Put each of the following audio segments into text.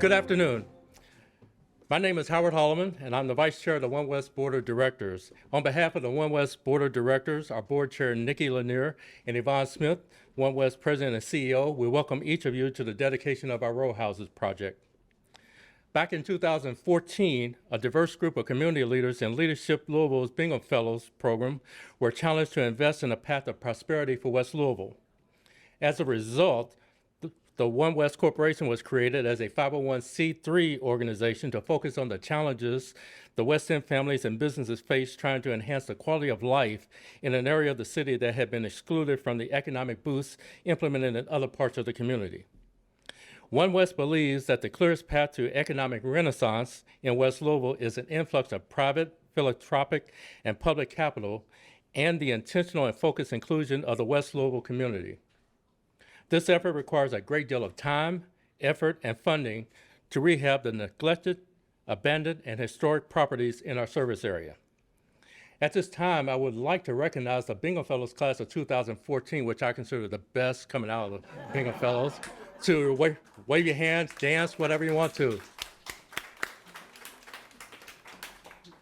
Good afternoon. My name is Howard Holloman, and I'm the Vice Chair of the One West Board of Directors. On behalf of the One West Board of Directors, our Board Chair Nikki Lanier and Yvonne Smith, One West President and CEO, we welcome each of you to the dedication of our row houses project. Back in 2014, a diverse group of community leaders in Leadership Louisville's Bingham Fellows program were challenged to invest in a path of prosperity for West Louisville. As a result, the One West Corporation was created as a 501c3 organization to focus on the challenges the West End families and businesses face trying to enhance the quality of life in an area of the city that had been excluded from the economic boosts implemented in other parts of the community. One West believes that the clearest path to economic renaissance in West Louisville is an influx of private, philanthropic, and public capital, and the intentional and focused inclusion of the West Louisville community. This effort requires a great deal of time, effort, and funding to rehab the neglected, abandoned, and historic properties in our service area. At this time, I would like to recognize the Bingham Fellows class of 2014, which I consider the best coming out of the Bingham Fellows, to wave your hands, dance, whatever you want to.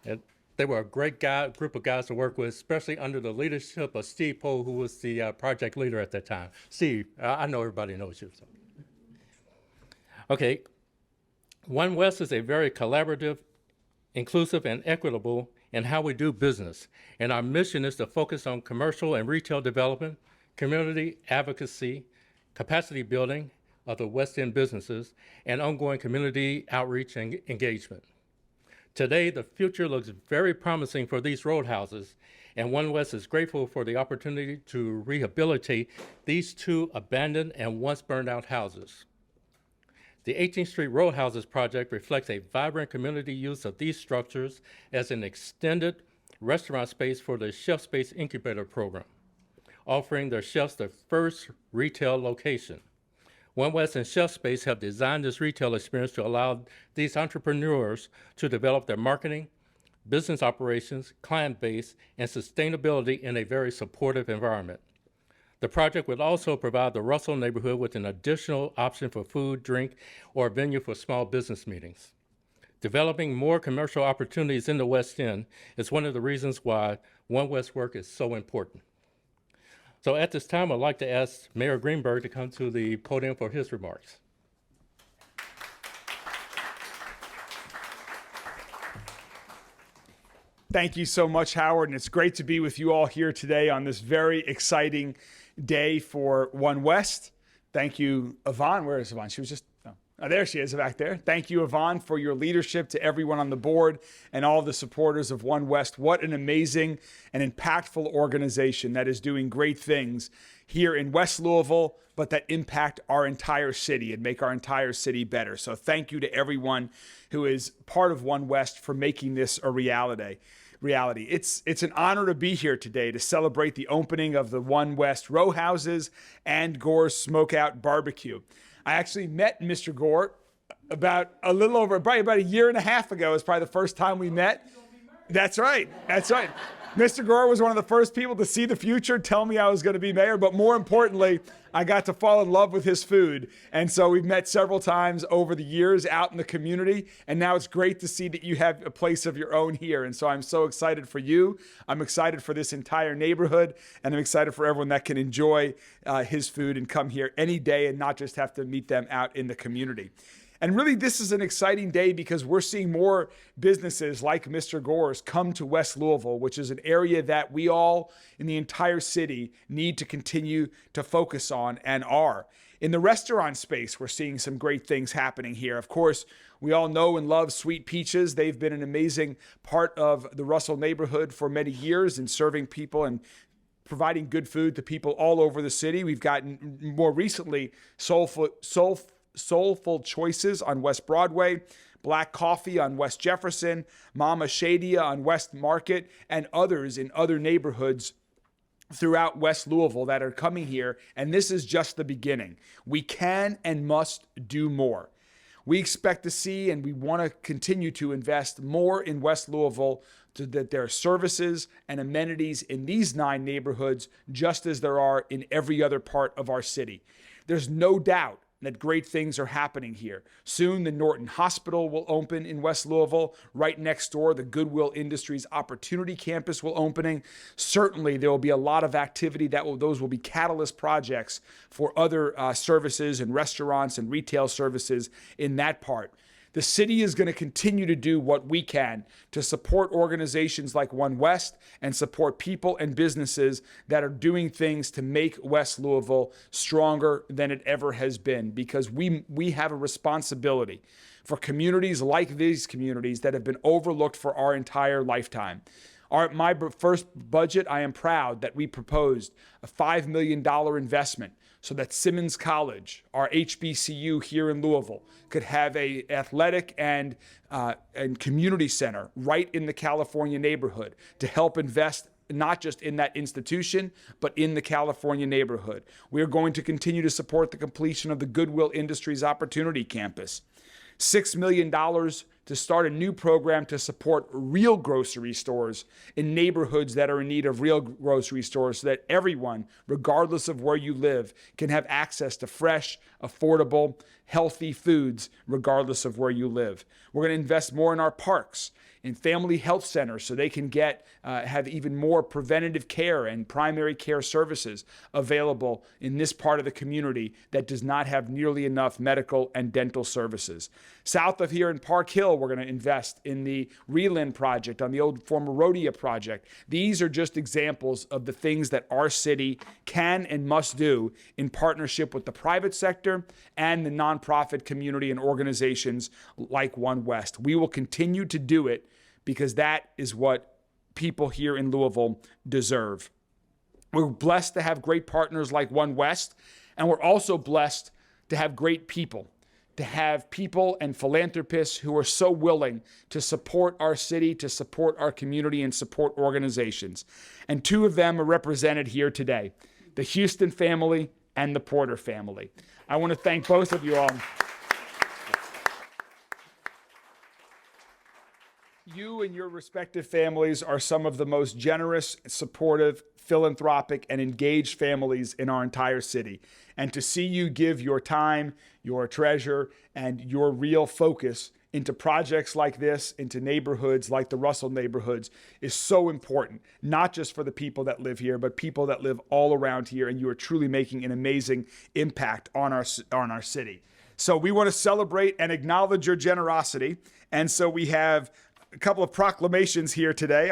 And they were a great group of guys to work with, especially under the leadership of Steve Poe, who was the project leader at that time. Steve, I know everybody knows you. So. Okay, One West is a very collaborative, inclusive, and equitable in how we do business. And our mission is to focus on commercial and retail development, community advocacy, capacity building of the West End businesses, and ongoing community outreach and engagement. Today, the future looks very promising for these roadhouses, and One West is grateful for the opportunity to rehabilitate these two abandoned and once burned out houses. The 18th Street Roadhouses project reflects a vibrant community use of these structures as an extended restaurant space for the Chef Space Incubator program, offering their chefs their first retail location. One West and Chef Space have designed this retail experience to allow these entrepreneurs to develop their marketing, business operations, client base, and sustainability in a very supportive environment. The project would also provide the Russell neighborhood with an additional option for food, drink, or a venue for small business meetings. Developing more commercial opportunities in the West End is one of the reasons why One West work is so important. So at this time, I'd like to ask Mayor Greenberg to come to the podium for his remarks. Thank you so much, Howard, and it's great to be with you all here today on this very exciting day for One West. Thank you, Yvonne. Where is Yvonne? She was just, oh, there she is back there. Thank you, Yvonne, for your leadership, to everyone on the board and all the supporters of One West. What an amazing and impactful organization that is doing great things here in West Louisville, but that impact our entire city and make our entire city better. So thank you to everyone who is part of One West for making this a reality. It's an honor to be here today to celebrate the opening of the One West Row Houses and Gore's Smokeout Barbecue. I actually met Mr. Gore about a year and a half ago. It's probably the first time we met. That's right. Mr. Gore was one of the first people to see the future, tell me I was going to be mayor, but more importantly, I got to fall in love with his food. And so we've met several times over the years out in the community, and now it's great to see that you have a place of your own here. And so I'm so excited for you. I'm excited for this entire neighborhood, and I'm excited for everyone that can enjoy his food and come here any day and not just have to meet them out in the community. And really, this is an exciting day because we're seeing more businesses like Mr. Gore's come to West Louisville, which is an area that we all in the entire city need to continue to focus on and are. In the restaurant space, we're seeing some great things happening here. Of course, we all know and love Sweet Peaches. They've been an amazing part of the Russell neighborhood for many years in serving people and providing good food to people all over the city. We've gotten more recently Soulful Choices on West Broadway, Black Coffee on West Jefferson, Mama Shadia on West Market, and others in other neighborhoods throughout West Louisville that are coming here. And this is just the beginning. We can and must do more. We expect to see, and we want to continue to invest more in West Louisville so that there are services and amenities in these 9 neighborhoods, just as there are in every other part of our city. There's no doubt that great things are happening here. Soon, the Norton Hospital will open in West Louisville. Right next door, the Goodwill Industries Opportunity Campus will opening. Certainly, there will be a lot of activity those will be catalyst projects for other services and restaurants and retail services in that part. The city is going to continue to do what we can to support organizations like One West and support people and businesses that are doing things to make West Louisville stronger than it ever has been, because we have a responsibility for communities like these communities that have been overlooked for our entire lifetime. My first budget, I am proud that we proposed a $5 million investment so that Simmons College, our HBCU here in Louisville, could have a athletic and community center right in the California neighborhood to help invest not just in that institution, but in the California neighborhood. We are going to continue to support the completion of the Goodwill Industries Opportunity Campus. $6 million to start a new program to support real grocery stores in neighborhoods that are in need of real grocery stores, so that everyone, regardless of where you live, can have access to fresh, affordable, healthy foods, regardless of where you live. We're going to invest more in our parks, in family health centers, so they can have even more preventative care and primary care services available in this part of the community that does not have nearly enough medical and dental services. South of here in Park Hill, we're going to invest in the Reland project on the old former Rhodia project. These are just examples of the things that our city can and must do in partnership with the private sector and the nonprofit community and organizations like One West. We will continue to do it because that is what people here in Louisville deserve. We're blessed to have great partners like One West, and we're also blessed to have great people, to have people and philanthropists who are so willing to support our city, to support our community, and support organizations. And two of them are represented here today, the Houston family and the Porter family. I want to thank both of you all. You and your respective families are some of the most generous, supportive, philanthropic, and engaged families in our entire city. And to see you give your time, your treasure, and your real focus into projects like this, into neighborhoods like the Russell neighborhoods, is so important, not just for the people that live here, but people that live all around here, and you are truly making an amazing impact on our city. So we want to celebrate and acknowledge your generosity, and so we have a couple of proclamations here today.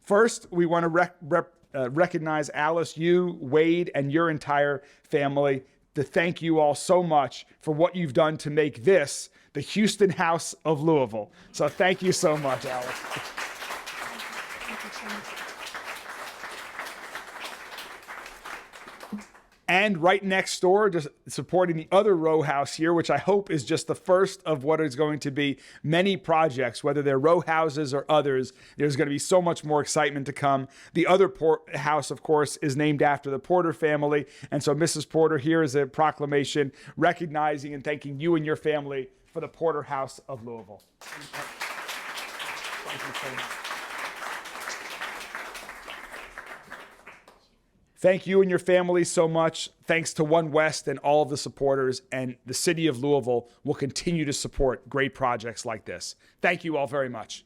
First, we want to recognize Alice, you, Wade, and your entire family, to thank you all so much for what you've done to make this the Houston House of Louisville. So thank you so much, Alice. And right next door, just supporting the other row house here, which I hope is just the first of what is going to be many projects, whether they're row houses or others. There's going to be so much more excitement to come. The other house, of course, is named after the Porter family. And so, Mrs. Porter, here is a proclamation recognizing and thanking you and your family for the Porter House of Louisville. Thank you so much. Thank you and your family so much. Thanks to One West and all of the supporters, and the city of Louisville will continue to support great projects like this. Thank you all very much.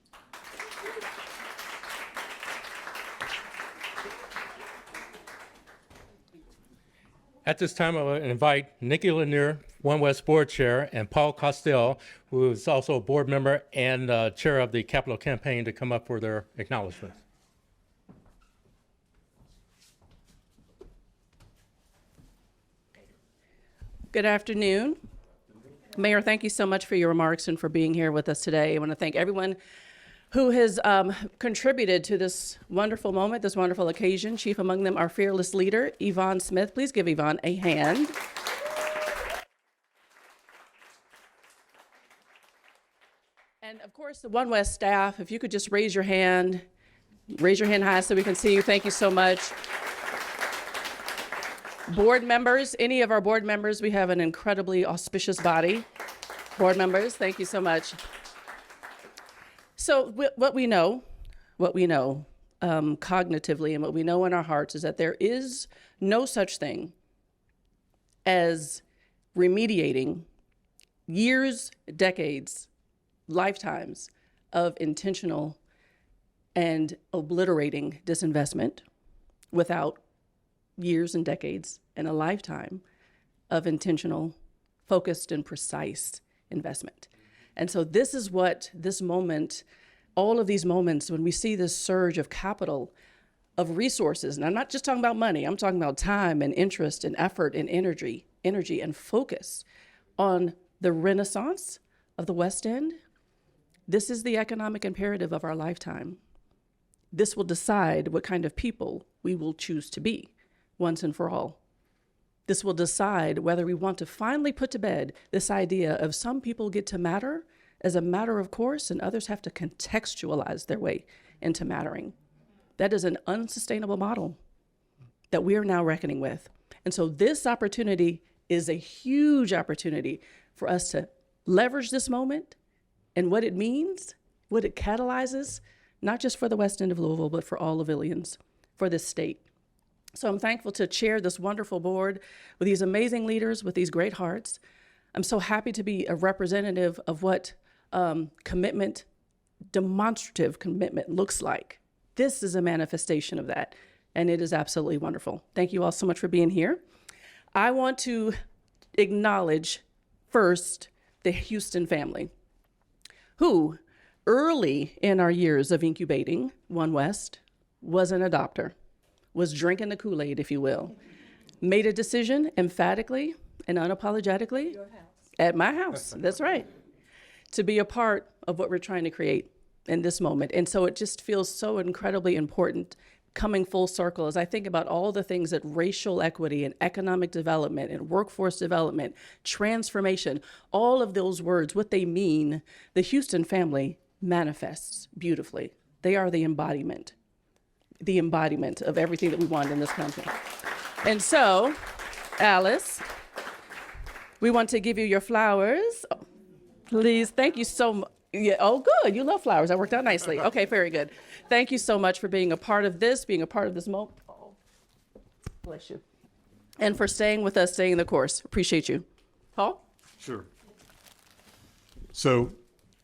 At this time, I will invite Nikki Lanier, One West Board Chair, and Paul Costell, who is also a board member and chair of the Capital Campaign, to come up for their acknowledgments. Good afternoon. Mayor, thank you so much for your remarks and for being here with us today. I want to thank everyone who has contributed to this wonderful moment, this wonderful occasion. Chief among them, our fearless leader, Yvonne Smith. Please give Yvonne a hand. And of course, the One West staff, if you could just raise your hand high so we can see you. Thank you so much. Board members, any of our board members, we have an incredibly auspicious body. Board members, thank you so much. So what we know cognitively, and what we know in our hearts, is that there is no such thing as remediating years, decades, lifetimes of intentional and obliterating disinvestment without years and decades and a lifetime of intentional, focused, and precise investment. And so this is what this moment, all of these moments, when we see this surge of capital, of resources, and I'm not just talking about money, I'm talking about time and interest and effort and energy and focus on the renaissance of the West End. This is the economic imperative of our lifetime. This will decide what kind of people we will choose to be once and for all. This will decide whether we want to finally put to bed this idea of some people get to matter as a matter of course and others have to contextualize their way into mattering. That is an unsustainable model that we are now reckoning with. And so this opportunity is a huge opportunity for us to leverage this moment and what it means, what it catalyzes, not just for the West End of Louisville, but for all Louisvillians, for this state. So I'm thankful to chair this wonderful board with these amazing leaders, with these great hearts. I'm so happy to be a representative of what commitment, demonstrative commitment looks like. This is a manifestation of that, and it is absolutely wonderful. Thank you all so much for being here. I want to acknowledge first the Houston family, who early in our years of incubating One West was an adopter, was drinking the Kool-Aid, if you will, made a decision emphatically and unapologetically at my house, that's right, to be a part of what we're trying to create in this moment. And so it just feels so incredibly important coming full circle as I think about all the things that racial equity and economic development and workforce development, transformation, all of those words, what they mean, the Houston family manifests beautifully. They are the embodiment of everything that we want in this country. And so, Alice, we want to give you your flowers. Please, thank you so much. Yeah, oh, good. You love flowers. That worked out nicely. Okay, very good. Thank you so much for being a part of this, moment. Oh, bless you. And for staying with us, staying the course. Appreciate you. Paul? Sure. So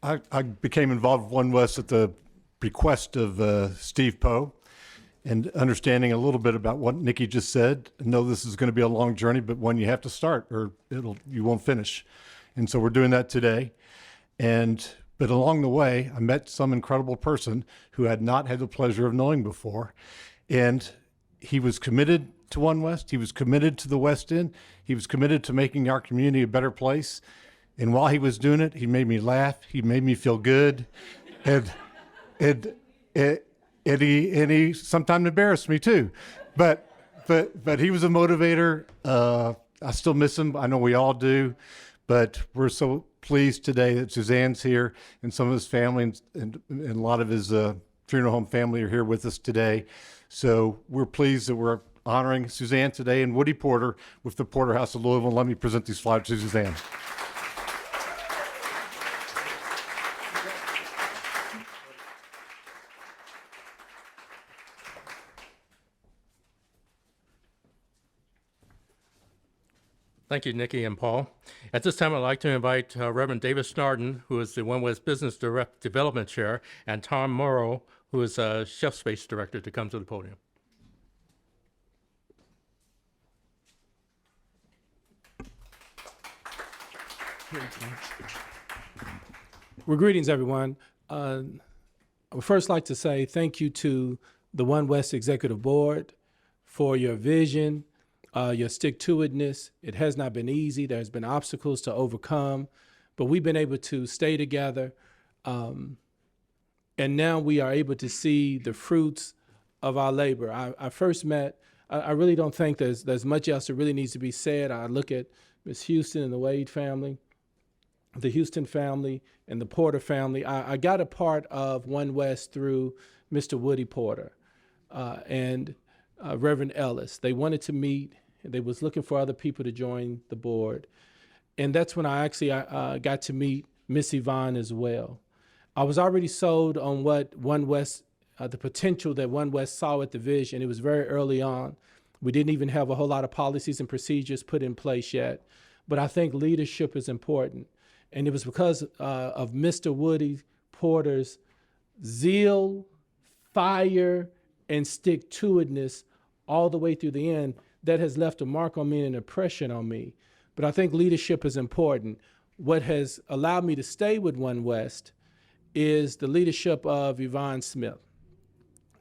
I became involved with One West at the request of Steve Poe, and understanding a little bit about what Nikki just said. I know this is going to be a long journey, but one you have to start or you won't finish. And so we're doing that today. But along the way, I met some incredible person who had not had the pleasure of knowing before. And he was committed to One West. He was committed to the West End. He was committed to making our community a better place. And while he was doing it, he made me laugh. He made me feel good. And he sometimes embarrassed me too. But he was a motivator. I still miss him. I know we all do. But we're so pleased today that Suzanne's here and some of his family and a lot of his funeral home family are here with us today. So we're pleased that we're honoring Suzanne today and Woody Porter with the Porterhouse of Louisville. Let me present these flowers to Suzanne. Thank you, Nikki and Paul. At this time, I'd like to invite Reverend David Snarden, who is the One West Business Development Chair, and Tom Morrow, who is Chef Space Director, to come to the podium. Well, greetings, everyone. I would first like to say thank you to the One West Executive Board for your vision, your stick-to-itness. It has not been easy. There's been obstacles to overcome, but we've been able to stay together. And now we are able to see the fruits of our labor. I first met, I really don't think there's much else that really needs to be said. I look at Ms. Houston and the Wade family, the Houston family, and the Porter family. I got a part of One West through Mr. Woody Porter and Reverend Ellis. They wanted to meet. They was looking for other people to join the board. And that's when I actually got to meet Miss Yvonne as well. I was already sold on what One West, the potential that One West saw at the vision. It was very early on. We didn't even have a whole lot of policies and procedures put in place yet. but I think leadership is important. And it was because of Mr. Woody Porter's zeal, fire, and stick-to-itness all the way through the end that has left a mark on me and an impression on me. But I think leadership is important. What has allowed me to stay with One West is the leadership of Yvonne Smith.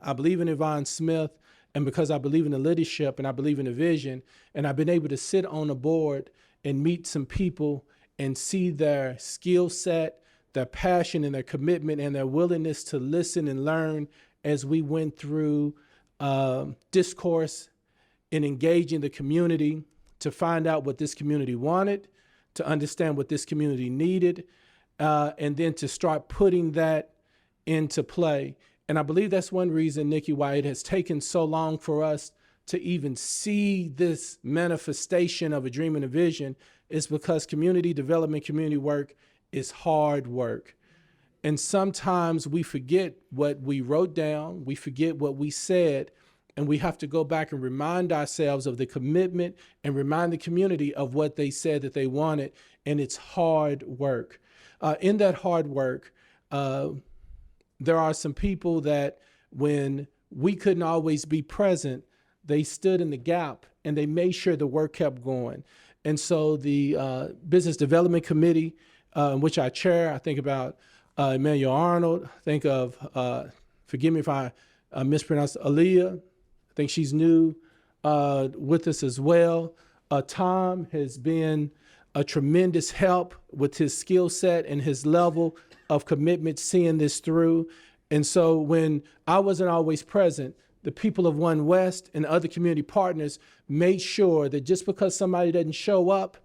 I believe in Yvonne Smith, and because I believe in the leadership and I believe in the vision, and I've been able to sit on a board and meet some people and see their skill set, their passion and their commitment and their willingness to listen and learn as we went through discourse and engaging the community to find out what this community wanted, to understand what this community needed, and then to start putting that into play. And I believe that's one reason, Nikki, why it has taken so long for us to even see this manifestation of a dream and a vision, is because community development, community work is hard work. And sometimes we forget what we wrote down, we forget what we said, and we have to go back and remind ourselves of the commitment and remind the community of what they said that they wanted, and it's hard work. In that hard work, there are some people that when we couldn't always be present, they stood in the gap and they made sure the work kept going. And so the Business Development Committee, which I chair, I think about Emmanuel Arnold, think of, forgive me if I mispronounce, Aaliyah. I think she's new with us as well. Tom has been a tremendous help with his skill set and his level of commitment seeing this through. And so when I wasn't always present, the people of One West and other community partners made sure that just because somebody doesn't show up,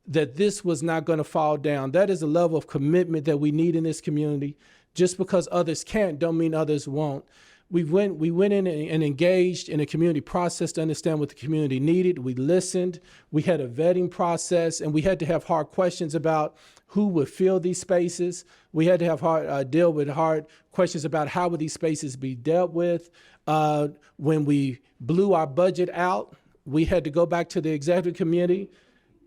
that this was not going to fall down. That is a level of commitment that we need in this community. Just because others can't don't mean others won't. We went in and engaged in a community process to understand what the community needed. We listened. We had a vetting process, and we had to have hard questions about who would fill these spaces. We had to have deal with hard questions about how would these spaces be dealt with. When we blew our budget out, we had to go back to the executive committee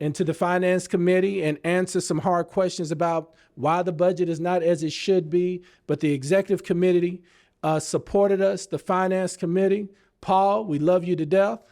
and to the finance committee and answer some hard questions about why the budget is not as it should be. But the executive committee supported us. The finance committee, Paul, we love you to death,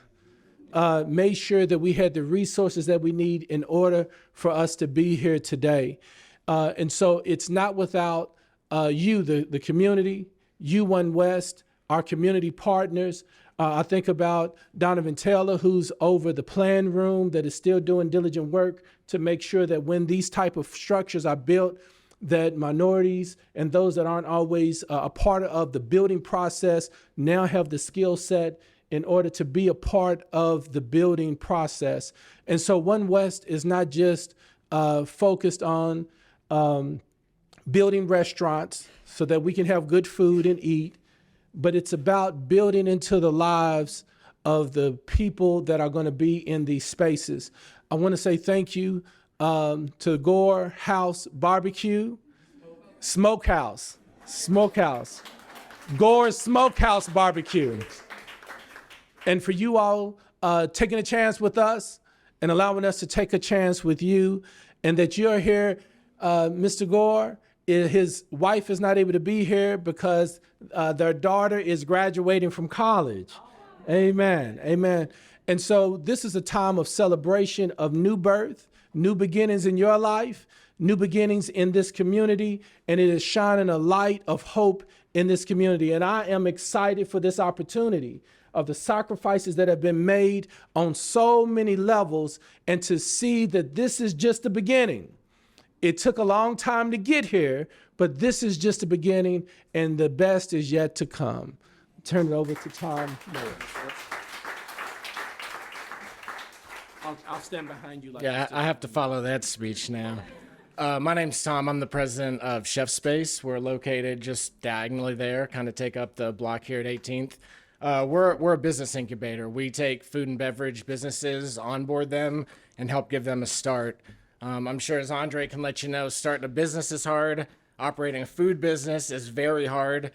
made sure that we had the resources that we need in order for us to be here today. And so it's not without you, the community, you, One West, our community partners. I think about Donovan Taylor, who's over the plan room, that is still doing diligent work to make sure that when these type of structures are built, that minorities and those that aren't always a part of the building process now have the skill set in order to be a part of the building process. And so One West is not just focused on building restaurants so that we can have good food and eat, but it's about building into the lives of the people that are going to be in these spaces. I want to say thank you to Gore House Barbecue, Smokehouse, Gore's Smokehouse Barbecue. And for you all taking a chance with us and allowing us to take a chance with you, and that you're here, Mr. Gore. His wife is not able to be here because their daughter is graduating from college. Amen, amen. And so this is a time of celebration of new birth, new beginnings in your life, new beginnings in this community, and it is shining a light of hope in this community. And I am excited for this opportunity of the sacrifices that have been made on so many levels, and to see that this is just the beginning. It took a long time to get here, but this is just the beginning, and the best is yet to come. Turn it over to Tom Moore. I'll stand behind you. Yeah, I have to follow that speech now. My name's Tom. I'm the president of Chef Space. We're located just diagonally there, kind of take up the block here at 18th. We're a business incubator. We take food and beverage businesses, onboard them, and help give them a start. I'm sure, as Andre can let you know, starting a business is hard. Operating a food business is very hard.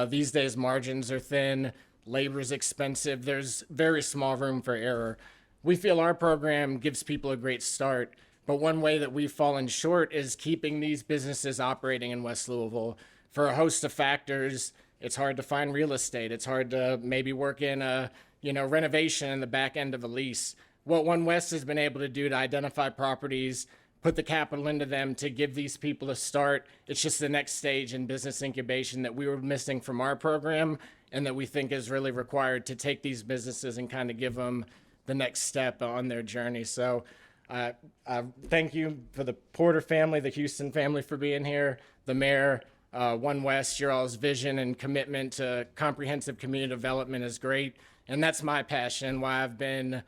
These days, margins are thin. Labor is expensive. There's very small room for error. we feel our program gives people a great start. But one way that we've fallen short is keeping these businesses operating in West Louisville. For a host of factors, it's hard to find real estate. It's hard to maybe work in a renovation in the back end of a lease. What One West has been able to do to identify properties, put the capital into them to give these people a start, it's just the next stage in business incubation that we were missing from our program and that we think is really required to take these businesses and kind of give them the next step on their journey. So thank you for the Porter family, the Houston family for being here, the mayor, One West. Your all's vision and commitment to comprehensive community development is great. And that's my passion, why I've been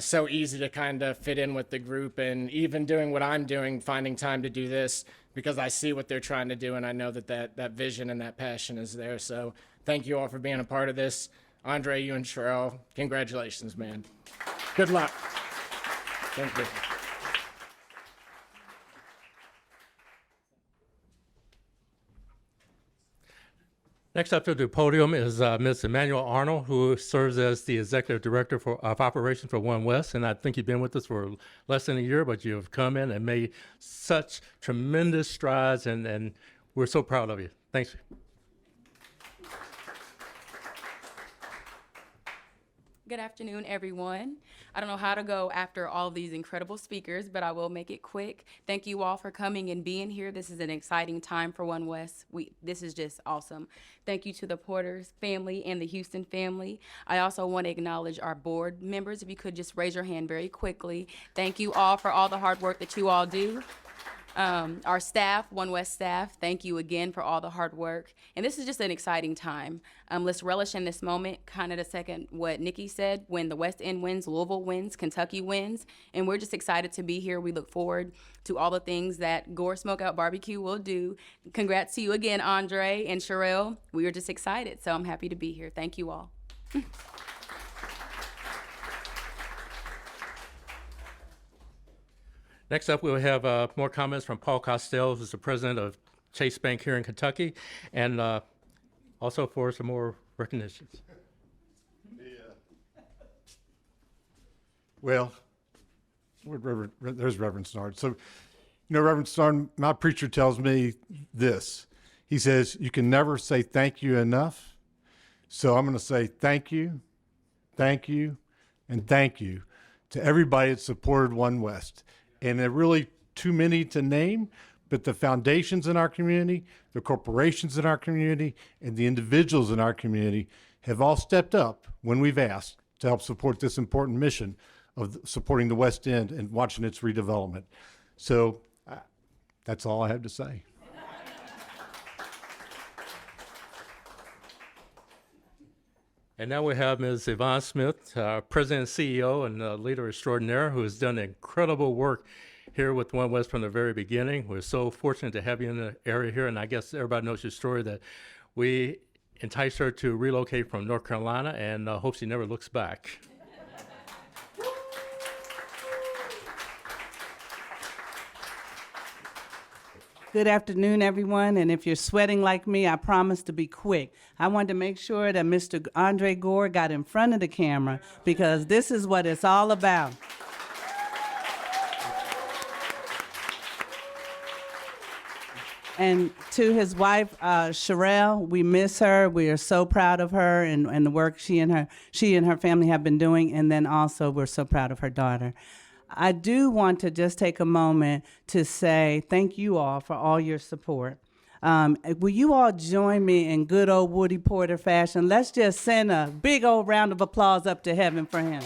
so easy to kind of fit in with the group, and even doing what I'm doing, finding time to do this because I see what they're trying to do, and I know that vision and that passion is there. So thank you all for being a part of this. Andre, you and Sherelle, congratulations, man. Good luck. Thank you. Next up to the podium is Ms. Emmanuel Arnold, who serves as the Executive Director of Operations for One West. And I think you've been with us for less than a year, but you've come in and made such tremendous strides, and we're so proud of you. Thanks. Good afternoon, everyone. I don't know how to go after all of these incredible speakers, but I will make it quick. Thank you all for coming and being here. This is an exciting time for One West. This is just awesome. Thank you to the Porters family and the Houston family. I also want to acknowledge our board members. If you could just raise your hand very quickly. Thank you all for all the hard work that you all do. Our staff, One West staff, thank you again for all the hard work. And this is just an exciting time. Let's relish in this moment, kind of to second what Nikki said. When the West End wins, Louisville wins, Kentucky wins. And we're just excited to be here. We look forward to all the things that Gore Smokeout Barbecue will do. Congrats to you again, Andre and Sherelle. We are just excited, so I'm happy to be here. Thank you all. Next up, we'll have more comments from Paul Costello, who's the president of Chase Bank here in Kentucky, and also for some more recognitions. Well, there's Reverend Snard. So, Reverend Snard, my preacher tells me this. He says, you can never say thank you enough. So I'm going to say thank you, and thank you to everybody that supported One West. And they're really too many to name, but the foundations in our community, the corporations in our community, and the individuals in our community have all stepped up when we've asked to help support this important mission of supporting the West End and watching its redevelopment. So that's all I have to say. And now we have Ms. Yvonne Smith, President and CEO and leader extraordinaire, who has done incredible work here with One West from the very beginning. We're so fortunate to have you in the area here, and I guess everybody knows your story that we enticed her to relocate from North Carolina, and hope she never looks back. Good afternoon, everyone. And if you're sweating like me, I promise to be quick. I wanted to make sure that Mr. Andre Gore got in front of the camera because this is what it's all about. And to his wife, Sherelle, we miss her. We are so proud of her and the work she and her family have been doing. And then also we're so proud of her daughter. I do want to just take a moment to say thank you all for all your support. Will you all join me in good old Woody Porter fashion? Let's just send a big old round of applause up to heaven for him.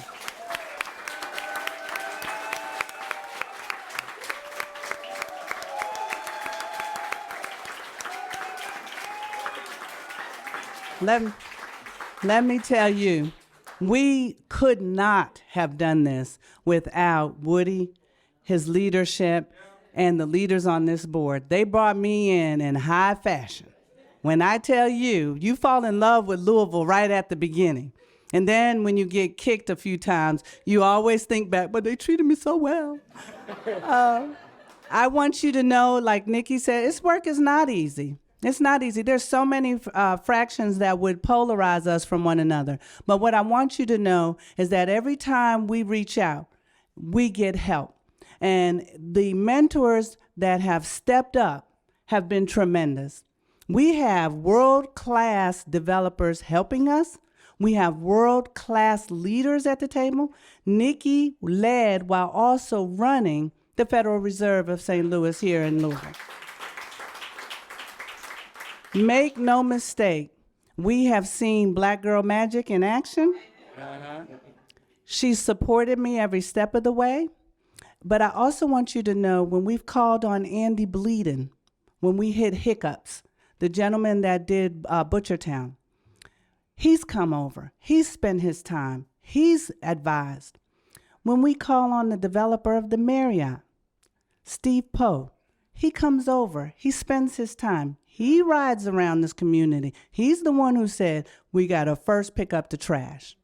Let me tell you, we could not have done this without Woody, his leadership, and the leaders on this board. They brought me in high fashion. When I tell you, you fall in love with Louisville right at the beginning. And then when you get kicked a few times, you always think back, but they treated me so well. I want you to know, like Nikki said, this work is not easy. It's not easy. There's so many fractions that would polarize us from one another. But what I want you to know is that every time we reach out, we get help. And the mentors that have stepped up have been tremendous. We have world-class developers helping us. We have world-class leaders at the table. Nikki led while also running the Federal Reserve of St. Louis here in Louisville. Make no mistake, we have seen Black Girl Magic in action. She supported me every step of the way. But I also want you to know when we've called on Andy Bleeden, when we hit hiccups, the gentleman that did Butchertown, he's come over. He's spent his time. He's advised. When we call on the developer of the Marriott, Steve Poe, he comes over. He spends his time. He rides around this community. He's the one who said, we got to first pick up the trash.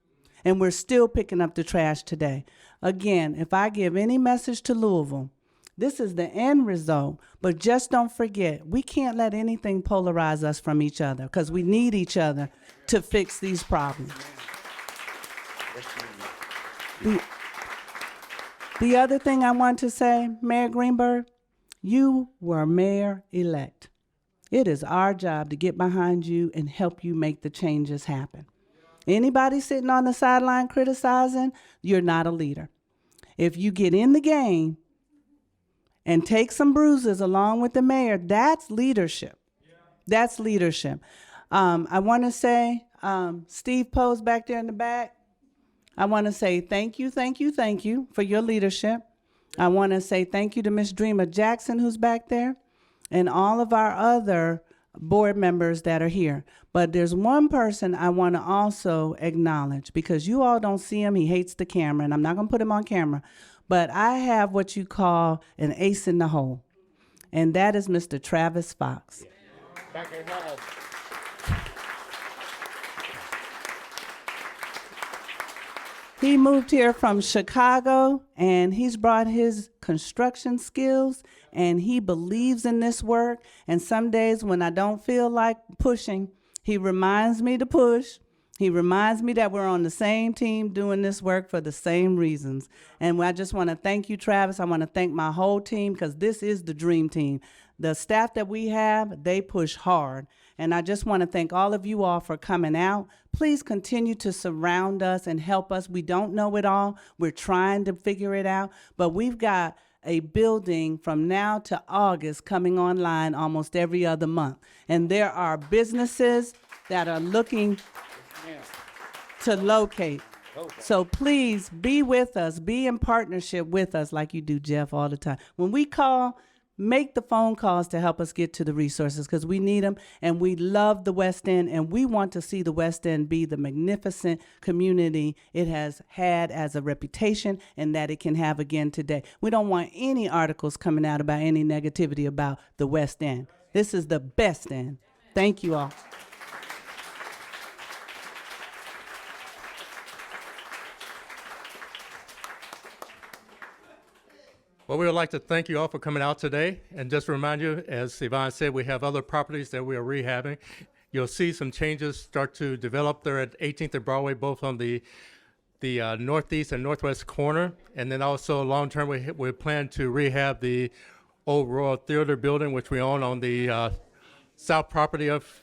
And we're still picking up the trash today. Again, if I give any message to Louisville, this is the end result, but just don't forget, we can't let anything polarize us from each other because we need each other to fix these problems. The other thing I want to say, Mayor Greenberg, you were mayor-elect. It is our job to get behind you and help you make the changes happen. Anybody sitting on the sideline criticizing, you're not a leader. If you get in the game and take some bruises along with the mayor, that's leadership. That's leadership. I want to say, Steve Poe's back there in the back. I want to say thank you for your leadership. I want to say thank you to Miss Dreamer Jackson, who's back there, and all of our other board members that are here. But there's one person I want to also acknowledge because you all don't see him. He hates the camera, and I'm not going to put him on camera. But I have what you call an ace in the hole, and that is Mr. Travis Fox. He moved here from Chicago, and he's brought his construction skills, and he believes in this work. And some days when I don't feel like pushing, he reminds me to push. He reminds me that we're on the same team doing this work for the same reasons. And I just want to thank you, Travis. I want to thank my whole team because this is the dream team. The staff that we have, they push hard. And I just want to thank all of you all for coming out. Please continue to surround us and help us. We don't know it all. We're trying to figure it out. But we've got a building from now to August coming online almost every other month. And there are businesses that are looking to locate. So please be with us, be in partnership with us like you do, Jeff, all the time. When we call, make the phone calls to help us get to the resources because we need them, and we love the West End, and we want to see the West End be the magnificent community it has had as a reputation and that it can have again today. We don't want any articles coming out about any negativity about the West End. This is the best end. Thank you all. Well, we would like to thank you all for coming out today. And just to remind you, as Yvonne said, we have other properties that we are rehabbing. You'll see some changes start to develop there at 18th and Broadway, both on the northeast and northwest corner. And then also long-term, we plan to rehab the old Royal Theater building, which we own on the south property of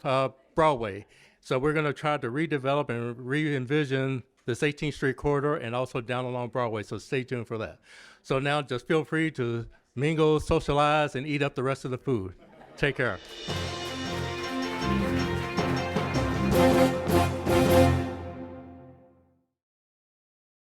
Broadway. So we're going to try to redevelop and re-envision this 18th Street corridor and also down along Broadway. So stay tuned for that. So now just feel free to mingle, socialize, and eat up the rest of the food. Take care.